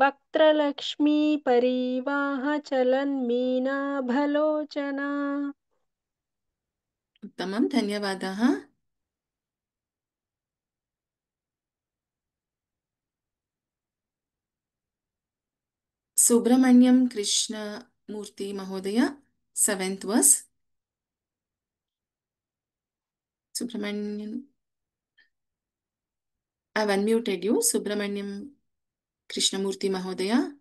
वक्त्रलक्ष्मी परिवाह चलन्मीनाभलोचना. उत्तमं. धन्यवादाः. Subramanyam Krishna Murthy Mahodaya, 7th verse. Subramanyam. I've unmuted you, Subramanyam Krishnamurthy Mahodaya.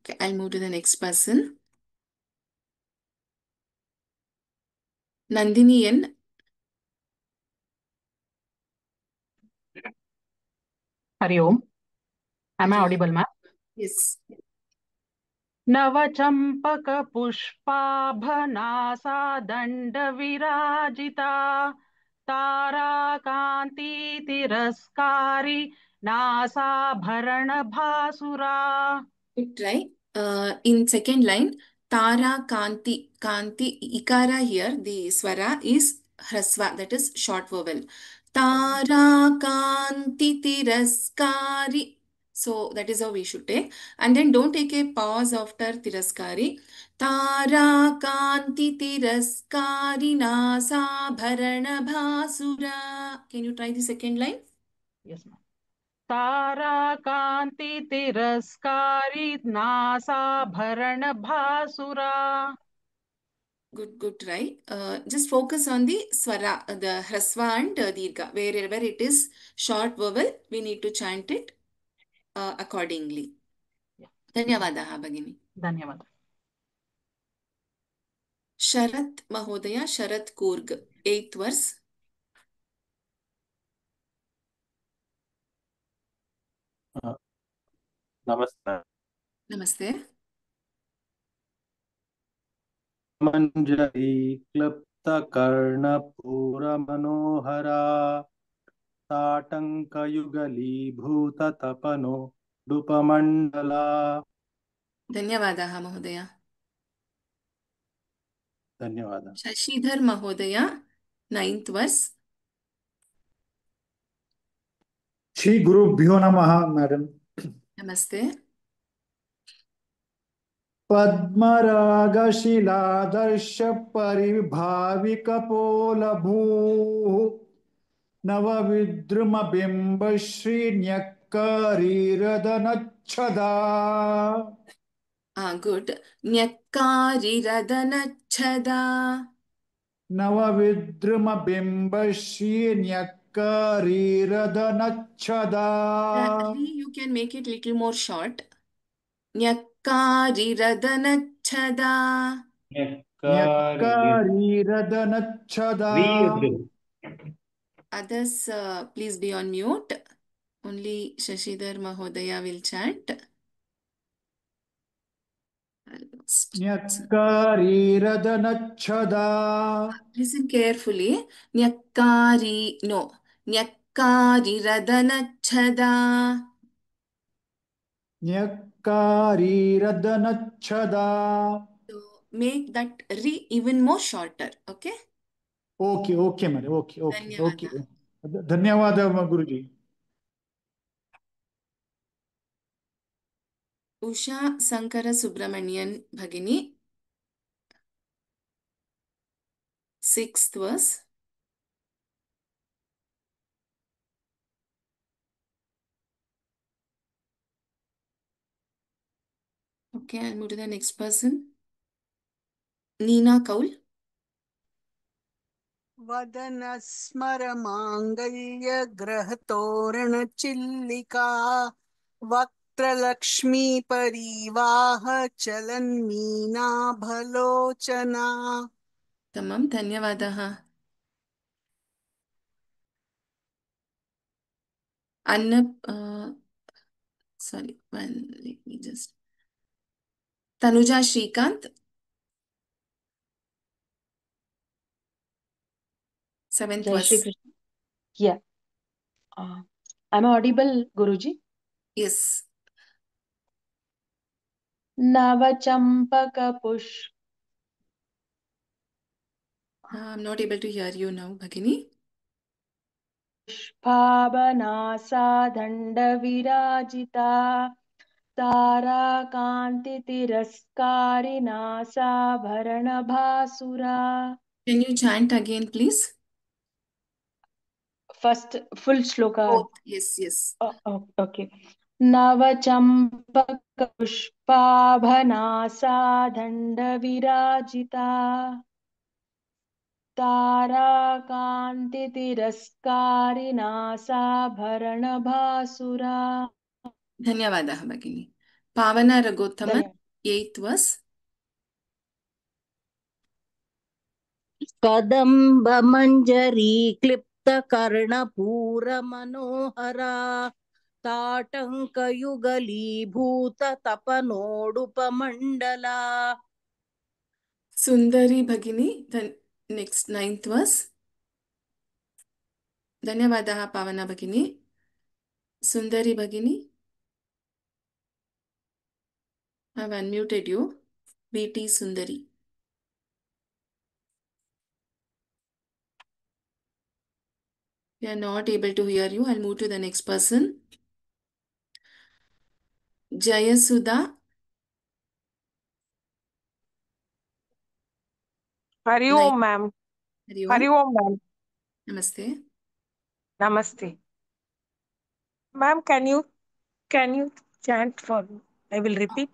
Okay, I'll move to the next person. Nandini N. Hari Om. Am I audible, ma'am? Yes. नवचम्पक पुष्पाभनासा दण्ड विराजिता ताराकान्ति तिरस्कारी नासाभरण भासुरा. Good try. In second line, Tara Kanti. Kanti, Ikara here, the swara is Hrasva, that is short vowel. Tara Kanti Tiraskari. So that is how we should take. And then don't take a pause after Tiraskari. Tara Kanti Tiraskari Nasa Bharana Bhasura. Can you try the second line? Yes, ma'am. ताराकान्ति तिरस्कारी नासाभरण भासुरा. Good try. Just focus on the swara, the hrasva and dirgha. Wherever it is short vowel, we need to chant it accordingly. Dhanyavadaha, Bhagini. धन्यवाद. Sharat Mahodaya, Sharat Kurg, 8th verse. नमस्ते. Namaste. मंजरी क्लृप्त कर्णपूरमनोहरा ताटङ्कयुगलीभूत तपनो डूपमण्डला. Dhanyavadaha, Mahodaya. धन्यवादः. Shashidhar Mahodaya, 9th verse. Shri गुरुभ्यो नमः madam. Namaste. पद्मरागशिलादर्श परिभाविकपोलभूः नवविद्रुमबिम्ब श्रीन्यक्करीरदनच्छदा. Good. Nyakkari Radanachada. नवविद्रुमबिम्ब श्रीन्यक्करीरदनच्छदा. You can make it little more short. Nyakkari Radanachada. न्यक्करीरदनच्छदा. Others, please be on mute. Only Shashidhar Mahodaya will chant. न्यक्करीरदनच्छदा. Listen carefully. Nyakkari, no. Nyakkari Radanachada. न्यक्करीरदनच्छदा. So make that re even more shorter. Okay? Okay madam. Okay. Dhanyavada. धन्यवाद guruji. Usha Sankara Subramanian Bhagini, 6th verse. Okay, I'll move to the next person. Neena Kaul. वदनस्मरमाङ्गल्यग्रहतोरणचिल्लिका वक्त्रलक्ष्मी परिवाह चलन्मीनाभलोचना. Tamam, Dhanyavadaha. Sorry, let me just. Tanuja Shrikant, 7th Jai Shri verse. Krishna. Yeah. Am I audible, Guruji? Yes. Navachampaka push. I'm not able to hear you now, Bhagini. Pushpabanasa danda virajita Tarakanti tiraskari nasa bharana bhasura. Can you chant again, please? First full shloka. Both. Yes. Oh, okay. Navachampaka pushpabhanasa danda virajita Tarakanti tiraskari nasa bharana bhasura. Dhanyavadaha, Bhagini. Pavana Ragothaman, 8th verse. कदम्बमञ्जरी क्लिप्तकर्णपूरमनोहरा ताटङ्कयुगलीभूत तपनोडुपमण्डला Sundari Bhagini, the next ninth verse. ಧನ್ಯವಾದः ಪಾವನ ಭಗಿನಿ. ಸುಂದರಿ ಭಗಿನಿ, I have unmuted you. BT Sundari. We are not able to hear you. I'll move to the next person. Jayasudha. Hari Nine. Om ma'am. Hari Hari Om. Om ma'am. Namaste. Namaste ma'am. Can you chant for me? I will repeat.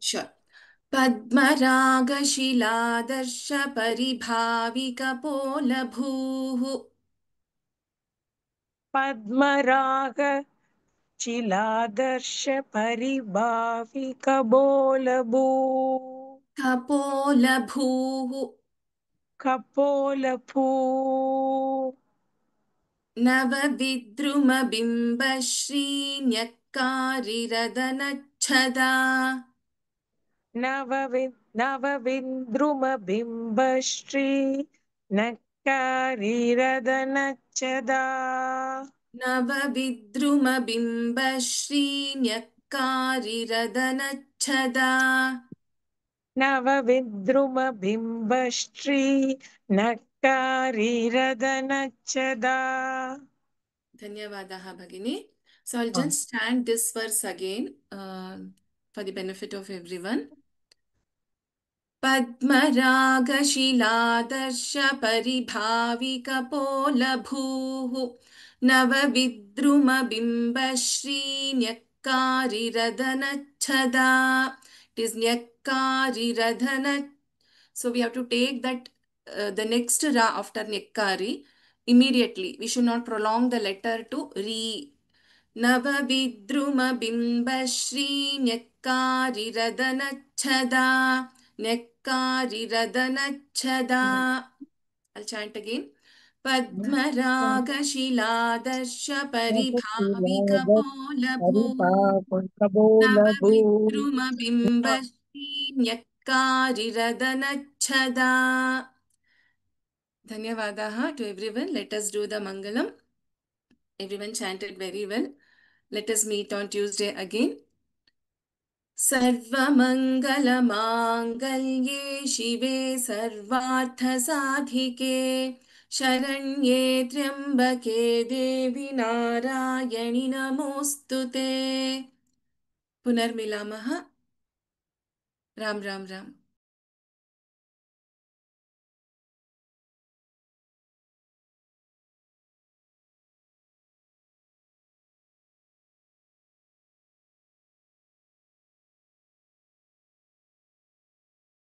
Sure. पद्मरागशिलादर्श परिभाविकपोलभूः. पद्मराग चिलादर्श परिभावि कबोलभू कपोलभूः. कपोलभू नवविद्रुमबिम्बश्रीन्यक्कारिरदनच्छदा. नवविद्रुमबिम्बश्री नक्कारिरदनच्छदा. नवविद्रुमबिम्बश्रीन्यक्कारिरदनच्छदा. नवविद्रुमबिम्बश्री नक्कारिरदनच्छदा. धन्यवादः भगिनी. So I'll just chant this verse again for the benefit of everyone. पद्मरागशिलादर्श परिभाविकपोलभूः नवविद्रुमबिम्बश्रीन्यक्कारिरदनच्छदा. It is Nyakkariradhana. So we have to take that the next ra after Nyakkari immediately. We should not prolong the letter to re. Navvidrumabimbashri Nyakkariradhanachada. I'll chant again. Padmaragashiladarsha paribhavikapolabhu Navvidrumabimbashri Nyakkariradhanachada. Dhanyavadaha to everyone. Let us do the Mangalam. Everyone chanted very well. Let us meet on Tuesday again. सर्वमङ्गलमाङ्गल्ये शिवे सर्वार्थसाधिके शरण्ये त्र्यम्बके देवी नारायणि नमोऽस्तु ते. पुनर्मिलामः. राम राम राम.